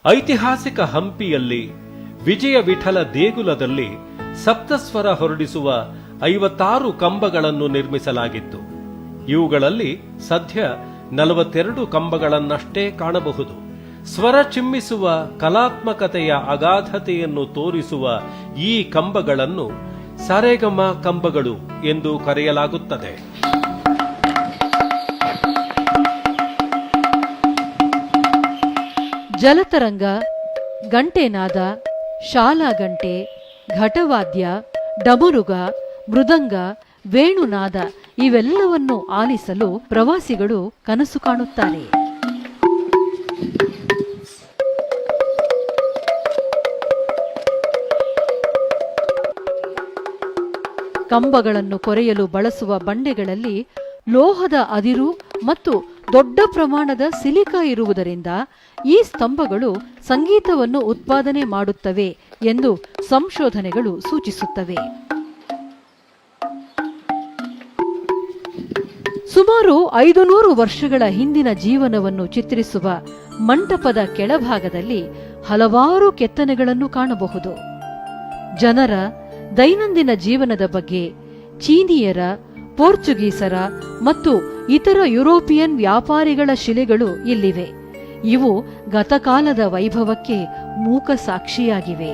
ಐತಿಹಾಸಿಕ ಹಂಪಿಯಲ್ಲಿ ವಿಜಯ ವಿಠಲ ದೇಗುಲದಲ್ಲಿ ಸಪ್ತಸ್ವರ ಹೊರಡಿಸುವ 56 ಕಂಬಗಳನ್ನು ನಿರ್ಮಿಸಲಾಗಿತ್ತು. ಇವುಗಳಲ್ಲಿ ಸದ್ಯ 42 ಕಂಬಗಳನ್ನಷ್ಟೇ ಕಾಣಬಹುದು. ಸ್ವರ ಚಿಮ್ಮಿಸುವ ಕಲಾತ್ಮಕತೆಯ ಅಗಾಧತೆಯನ್ನು ತೋರಿಸುವ ಈ ಕಂಬಗಳನ್ನು ಸರೆಗಮ ಕಂಬಗಳು ಎಂದು ಕರೆಯಲಾಗುತ್ತದೆ. ಜಲತರಂಗ, ಗಂಟೆನಾದ, ಶಾಲಾಗಂಟೆ, ಘಟವಾದ್ಯ, ಡಮರುಗ, ಮೃದಂಗ, ವೇಣುನಾದ ಇವೆಲ್ಲವನ್ನು ಆಲಿಸಲು ಪ್ರವಾಸಿಗಳು ಕನಸು ಕಾಣುತ್ತಾರೆ. ಕಂಬಗಳನ್ನು ಕೊರೆಯಲು ಬಳಸುವ ಬಂಡೆಗಳಲ್ಲಿ ಲೋಹದ ಅದಿರು ಮತ್ತು ದೊಡ್ಡ ಪ್ರಮಾಣದ ಸಿಲಿಕಾ ಇರುವುದರಿಂದ ಈ ಸ್ತಂಭಗಳು ಸಂಗೀತವನ್ನು ಉತ್ಪಾದನೆ ಮಾಡುತ್ತವೆ ಎಂದು ಸಂಶೋಧನೆಗಳು ಸೂಚಿಸುತ್ತವೆ. ಸುಮಾರು 500 ವರ್ಷಗಳ ಹಿಂದಿನ ಜೀವನವನ್ನು ಚಿತ್ರಿಸುವ ಮಂಟಪದ ಕೆಳಭಾಗದಲ್ಲಿ ಹಲವಾರು ಕೆತ್ತನೆಗಳನ್ನು ಕಾಣಬಹುದು. ಜನರ ದೈನಂದಿನ ಜೀವನದ ಬಗ್ಗೆ, ಚೀನೀಯರ, ಪೋರ್ಚುಗೀಸರ ಮತ್ತು ಇತರ ಯುರೋಪಿಯನ್ ವ್ಯಾಪಾರಿಗಳ ಶಿಲೆಗಳು ಇಲ್ಲಿವೆ. ಇವು ಗತಕಾಲದ ವೈಭವಕ್ಕೆ ಮೂಕ ಸಾಕ್ಷಿಯಾಗಿವೆ.